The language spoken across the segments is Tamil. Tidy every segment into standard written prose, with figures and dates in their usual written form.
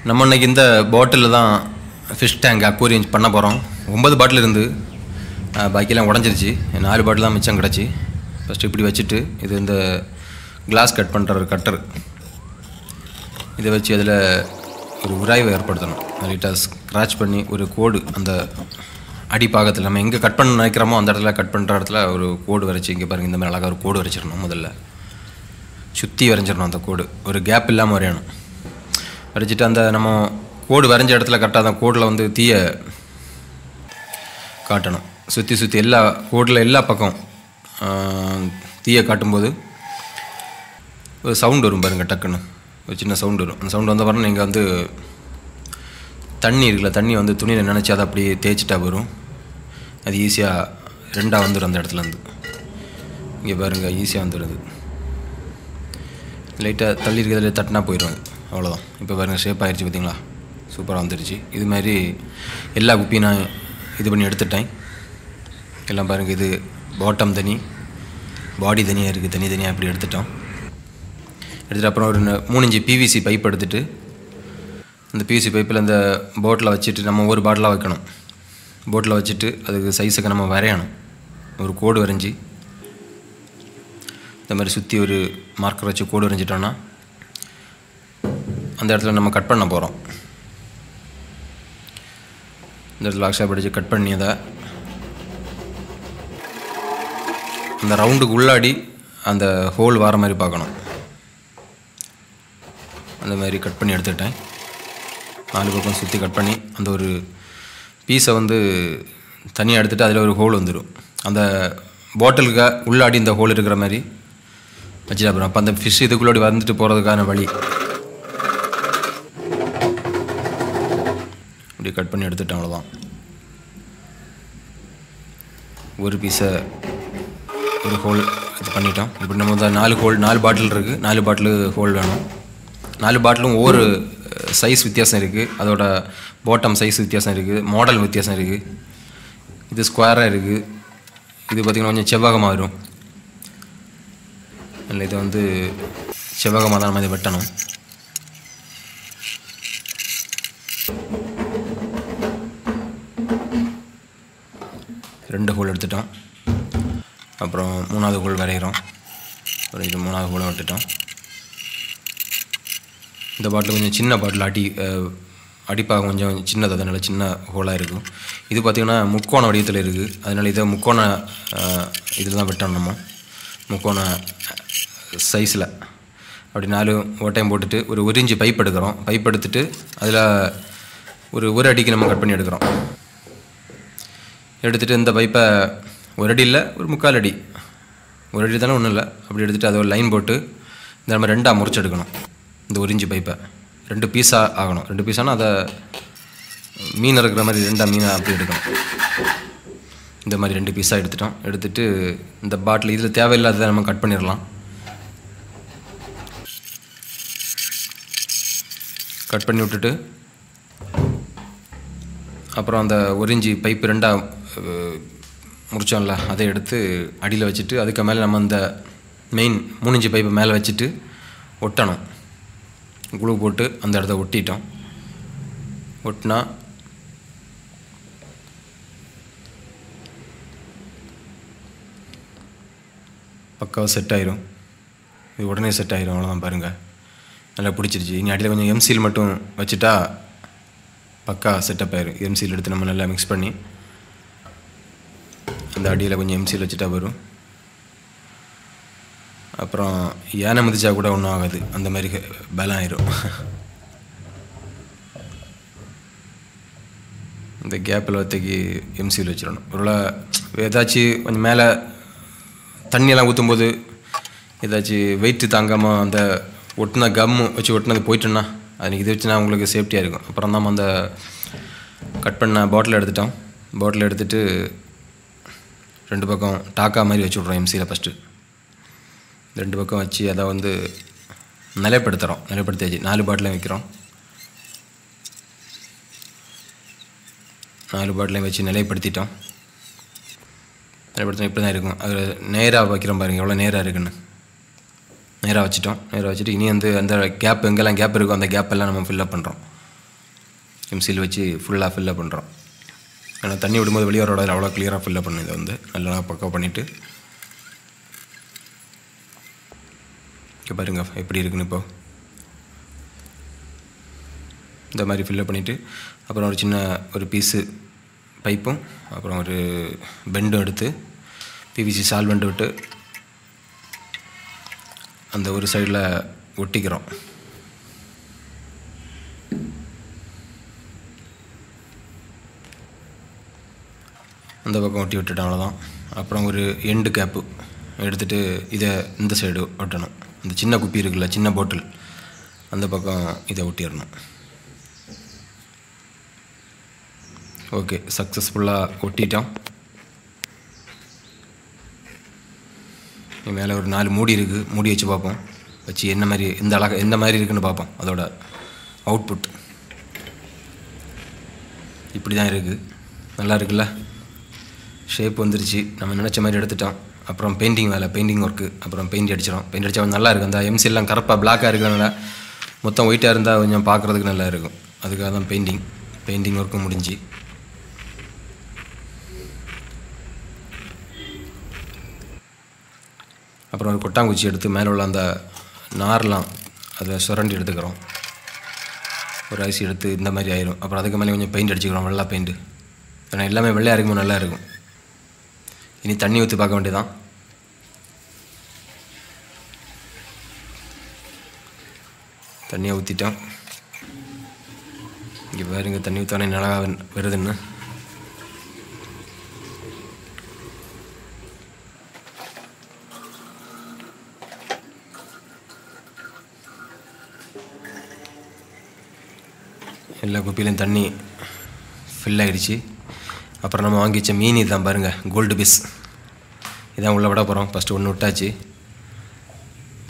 நம்ம இன்னைக்கு இந்த பாட்டிலில் தான் ஃபிஷ் டேங்க் அக்வேரியம் பண்ண போகிறோம். 9 பாட்டில் இருந்து பாக்கியெல்லாம் உடஞ்சிருச்சு. 4 பாட்டில் தான் மிச்சம் கிடச்சி. ஃபஸ்ட்டு இப்படி வச்சுட்டு இது இந்த கிளாஸ் கட் பண்ணுற ஒரு கட்டர், இதை வச்சு அதில் ஒரு உராய்வை ஏற்படுத்தணும். லைட்டாக ஸ்க்ராட்ச் பண்ணி ஒரு கோடு அந்த அடிப்பாகத்தில் நம்ம எங்கே கட் பண்ண நினைக்கிறோமோ அந்த இடத்துல கட் பண்ணுற இடத்துல ஒரு கோடு வரைச்சி, இங்கே பாருங்கள் இந்த மாதிரி அழகாக ஒரு கோடு வரைச்சிடணும். முதல்ல சுற்றி வரைஞ்சிடணும். அந்த கோடு ஒரு கேப் இல்லாமல் வரையணும். வரைச்சிட்டு அந்த நம்ம கோடு வரைஞ்ச இடத்துல கரெக்டாக அந்த கோடில் வந்து தீயை காட்டணும். சுற்றி எல்லா கோடில் எல்லா பக்கம் தீயை காட்டும்போது ஒரு சவுண்டு வரும் பாருங்கள். டக்குன்னு ஒரு சின்ன சவுண்டு வரும். அந்த சவுண்டு வந்த பாருங்கள், நீங்கள் வந்து தண்ணி இருக்குல்ல, தண்ணி வந்து துணியில் நினச்சி அதை அப்படியே தேய்ச்சிட்டா வரும். அது ஈஸியாக ரெண்டாக வந்துடும் அந்த இடத்துலேருந்து. இங்கே பாருங்கள், ஈஸியாக வந்துடுது. லைட்டாக தள்ளி இருக்கிறதுல தட்டினா போயிடும். அவ்வளோதான். இப்போ பாருங்கள், ஷேப் ஆகிடுச்சு. பார்த்தீங்களா, சூப்பராக வந்துடுச்சு. இது மாதிரி எல்லா குப்பியும் நான் இது பண்ணி எடுத்துட்டேன். எல்லாம் பாருங்கள், இது பாட்டம் தனி, பாடி தனியாக இருக்குது, தனியாக இப்படி எடுத்துட்டோம். எடுத்துகிட்டு அப்புறம் ஒரு 3 இன்ச்சு பிவிசி பைப் எடுத்துகிட்டு அந்த பிவிசி பைப்பில் அந்த போட்டில் வச்சுட்டு நம்ம ஒரு பாட்டிலாக வைக்கணும். போட்டில் வச்சுட்டு அதுக்கு சைஸுக்கு நம்ம வரையணும். ஒரு கோடு வரைஞ்சி இந்த மாதிரி சுற்றி ஒரு மார்க்கர் வச்சு கோடு வரைஞ்சிட்டோன்னா அந்த இடத்துல நம்ம கட் பண்ண போகிறோம். இந்த இடத்துல அக்ஷா படித்து கட் பண்ணி அதை அந்த ரவுண்டுக்கு உள்ளாடி அந்த ஹோல் வர மாதிரி பார்க்கணும். அந்த மாதிரி கட் பண்ணி எடுத்துக்கிட்டேன். 4 பக்கம் சுற்றி கட் பண்ணி அந்த ஒரு பீஸை வந்து தனியாக எடுத்துகிட்டு அதில் ஒரு ஹோல் வந்துடும். அந்த பாட்டிலுக்கு உள்ளாடி இந்த ஹோல் இருக்கிற மாதிரி வச்சுட்டு அப்புறம் அப்போ அந்த ஃபிஷ் இதுக்குள்ளாடி வந்துட்டு போகிறதுக்கான வழி இப்படி கட் பண்ணி எடுத்துட்டேன். அவ்வளோதான். ஒரு பீஸை ஒரு ஹோல் இது பண்ணிட்டோம். இப்படி நம்ம வந்து 4 பாட்டில் இருக்குது. 4 பாட்டிலு ஹோல் வேணும். 4 பாட்டிலும் ஒவ்வொரு சைஸ் வித்தியாசம் இருக்குது. அதோட பாட்டம் சைஸ் வித்தியாசம் இருக்குது, மாடல் வித்தியாசம் இருக்குது. இது ஸ்கொயராக இருக்குது. இது பார்த்திங்கன்னா கொஞ்சம் செவ்வகமாக வரும். இல்லை, இதை வந்து செவ்வகமாக தான் நம்ம இதை வெட்டணும். ரெண்டு ஹோல் எடுத்துட்டோம். அப்புறம் 3வது ஹோல் வரைகிறோம். அப்புறம் இது 3வது ஹோலை விட்டுட்டோம். இந்த பாட்டில் கொஞ்சம் சின்ன பாட்டில் அடிப்பாக கொஞ்சம் சின்னது, அதனால் சின்ன ஹோலாக இருக்கும். இது பார்த்திங்கன்னா முக்கோண வடிவத்தில் இருக்குது. அதனால் இதை முக்கோண இதில் தான் வெட்டணும். நம்ம முக்கோண சைஸில் அப்படி 4 ஓட்டையும் போட்டுட்டு ஒரு 1 இன்ச்சு பைப் எடுக்கிறோம். பைப் எடுத்துகிட்டு அதில் ஒரு அடிக்கு நம்ம கட் பண்ணி எடுக்கிறோம். எடுத்துகிட்டு இந்த பைப்பை 1 அடி இல்லை, ஒரு 3/4 அடி, 1 அடி தானே, ஒன்றும் இல்லை, அப்படி எடுத்துகிட்டு அதை ஒரு லைன் போட்டு இந்த நம்ம 2ஆக முறிச்சு எடுக்கணும். இந்த 1 இன்ச்சு பைப்பை 2 பீஸாக ஆகணும். 2 பீஸானால் அதை மீன் இருக்கிற மாதிரி 2 மீனை அப்படி எடுக்கணும். இந்த மாதிரி 2 பீஸாக எடுத்துட்டோம். எடுத்துகிட்டு இந்த பாட்டில் இதில் தேவையில்லாததை நம்ம கட் பண்ணிடலாம். கட் பண்ணி விட்டுட்டு அப்புறம் அந்த 1 இன்ச்சு பைப்பு 2ஆக முடிச்சோம்ல, அதை எடுத்து அடியில் வச்சுட்டு அதுக்கு மேலே நம்ம இந்த மெயின் 3 இன்ச்சு பைப்பை மேலே வச்சுட்டு ஒட்டணும். குளூ போட்டு அந்த இடத்த ஒட்டிட்டோம். ஒட்டினா பக்காவாக செட் ஆயிரும். இது உடனே செட் ஆயிரும். அவ்வளோதான். பாருங்கள், நல்லா பிடிச்சிருச்சு. இனி அடியில் கொஞ்சம் எம்சீல் மட்டும் வச்சுட்டா பக்கா செட்டப் ஆயிரும். எம்சீல் எடுத்து நம்ம நல்லா மிக்ஸ் பண்ணி அந்த அடியில் கொஞ்சம் எம்சீல் வச்சுட்டா வரும். அப்புறம் யானை மிதிச்சா கூட ஒன்றும் ஆகாது, அந்த மாதிரி பலம் ஆயிரும். இந்த கேப்பில் வத்தைக்கு எம்சீல் வச்சிடணும். ஒருவேளை ஏதாச்சும் கொஞ்சம் மேலே தண்ணியெல்லாம் ஊற்றும்போது ஏதாச்சும் வெயிட்டு தாங்காமல் அந்த ஒட்டின கம்மு வச்சு ஒட்டினது போயிட்டுன்னா அது இது வச்சுனா உங்களுக்கு சேஃப்டியாக இருக்கும். அப்புறம் நம்ம அந்த கட் பண்ண பாட்டில் எடுத்துட்டோம். பாட்டில் எடுத்துகிட்டு 2 பக்கம் டாக்கா மாதிரி வச்சு விட்றோம். எம்சியில் ஃபஸ்ட்டு 2 பக்கம் வச்சு அதை வந்து நிலைப்படுத்துகிறோம். நிலைப்படுத்தியாச்சு. 4 பாட்டிலையும் வைக்கிறோம். 4 பாட்டிலையும் வச்சு நிலைப்படுத்திட்டோம். நிலைப்படுத்தினா இப்படி தான் இருக்கும். அது நேராக வைக்கிறோம். பாருங்கள் எவ்வளோ நேராக இருக்குன்னு. நேராக வச்சுட்டோம். நேராக வச்சுட்டு இனி வந்து அந்த கேப் எங்கெல்லாம் கேப் இருக்கோ அந்த கேப்பெல்லாம் நம்ம ஃபில்லப் பண்ணுறோம். எம்சில் வச்சு ஃபுல்லாக ஃபில்லப் பண்ணுறோம். ஏன்னா தண்ணி விடும்போது வெளியே வரோட அவ்வளோ கிளியராக ஃபில்லப் பண்ணி இதை நல்லா பக்கம் பண்ணிவிட்டு பாருங்க எப்படி இருக்குன்னு. இப்போ இந்த மாதிரி ஃபில்லப் பண்ணிவிட்டு அப்புறம் ஒரு சின்ன ஒரு பீஸு பைப்பும் அப்புறம் ஒரு பெண்டும் எடுத்து பிவிசி சால்வெண்ட் விட்டு அந்த ஒரு சைடில் ஒட்டிக்கிறோம். அந்த பக்கம் ஒட்டி விட்டுட்டோம், அவ்வளோதான். அப்புறம் ஒரு எண்டு கேப்பு எடுத்துகிட்டு இதை இந்த சைடு ஒட்டணும். இந்த சின்ன குப்பி இருக்குல்ல, சின்ன பாட்டில், அந்த பக்கம் இதை ஒட்டிடணும். ஓகே, சக்ஸஸ்ஃபுல்லாக ஒட்டிட்டோம். மேலே ஒரு 4 மூடி இருக்குது, மூடி வச்சு பார்ப்போம். வச்சு என்ன மாதிரி எந்த மாதிரி இருக்குதுன்னு பார்ப்போம். அதோட அவுட்புட் இப்படி தான் இருக்குது. நல்லா இருக்குல்ல, ஷேப் வந்துருச்சு. நம்ம நினச்ச மாதிரி எடுத்துட்டோம். அப்புறம் பெயிண்டிங் வேலை, பெயிண்டிங் ஒர்க்கு, அப்புறம் பெயிண்ட் அடிச்சிடும். பெயிண்ட் அடித்தா நல்லா இருக்கும். அந்த எம்சிலாம் கருப்பாக பிளாக்காக இருக்கிறதுனால மொத்தம் ஒயிட்டாக இருந்தால் கொஞ்சம் பார்க்குறதுக்கு நல்லா இருக்கும். அதுக்காக தான் பெயிண்டிங் ஒர்க்கும் முடிஞ்சு. அப்புறம் ஒரு கொட்டாங்குச்சி எடுத்து மேலே உள்ள அந்த நார்லாம் அதை சுரண்டி எடுத்துக்கிறோம். ஒரு ஐசி எடுத்து இந்த மாதிரி ஆயிரும். அப்புறம் அதுக்கு மேலே கொஞ்சம் பெயிண்ட் அடிச்சுக்கிறோம், வெள்ளை பெயிண்ட்டு. ஏன்னா எல்லாமே வெள்ளையாக இருக்கும்போது நல்லா இருக்கும். இனி தண்ணி ஊற்றி பார்க்க வேண்டியதான். தண்ணியை ஊற்றிட்டோம். இங்கே பாருங்க, தண்ணி ஊற்றானே நல்லா வருதுன்னு. எல்லா குப்பிலையும் தண்ணி ஃபில் ஆகிடுச்சு. அப்புறம் நம்ம வாங்கி வச்ச மீன் இதுதான் பாருங்கள், கோல்டு பீஸ். இதான் உள்ளே விட போகிறோம். ஃபஸ்ட்டு ஒன்று விட்டாச்சு.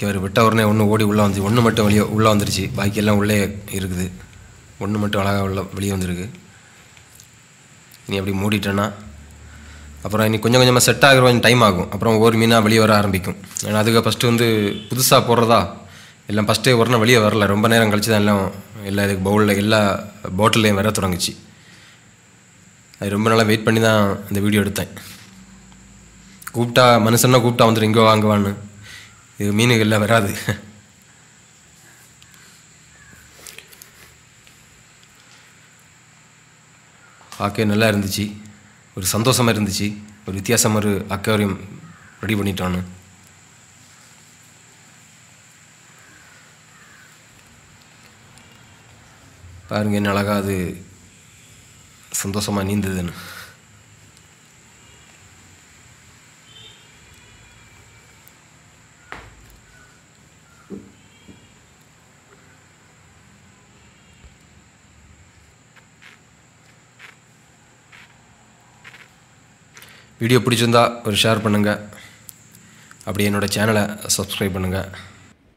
ஒரு விட்ட உடனே ஒன்று ஓடி உள்ளே வந்துச்சு. ஒன்று மட்டும் உள்ளே வந்துருச்சு. பாக்கி எல்லாம் உள்ளே இருக்குது. ஒன்று மட்டும் அழகாக வெளியே வந்துருக்கு. இனி அப்படி மூடிட்டோன்னா அப்புறம் இனி கொஞ்சம் கொஞ்சமாக செட் ஆகிற கொஞ்சம் டைம் ஆகும். அப்புறம் ஒவ்வொரு மீனாக வெளியே வர ஆரம்பிக்கும். ஏன்னா அதுக்கு ஃபஸ்ட்டு புதுசாக போடுறதா எல்லாம் ஃபஸ்ட்டே உடனே வெளியே வரல. ரொம்ப நேரம் கழிச்சு தான் எல்லா இதுக்கு பவுலில் எல்லா பாட்டில்லையும் வர தொடங்குச்சு. அது ரொம்ப நாளாக வெயிட் பண்ணி தான் இந்த வீடியோ எடுத்தேன். மனுஷன்னா கூப்பிட்டா வந்துடும், இங்கே வாங்குவான்னு. இது மீனுகள்லாம் வராது. பார்க்க நல்லா இருந்துச்சு, ஒரு சந்தோஷமாக இருந்துச்சு. ஒரு வித்தியாசமாக ஒரு அக்வேரியம் ரெடி பண்ணிட்டோன்னு. பாருங்க என்ன அழகாக அது சந்தோஷமாக நீந்ததுன்னு. வீடியோ பிடிச்சிருந்தா ஒரு ஷேர் பண்ணுங்கள். அப்படியே என்னோடய சேனலை சப்ஸ்கிரைப் பண்ணுங்கள்.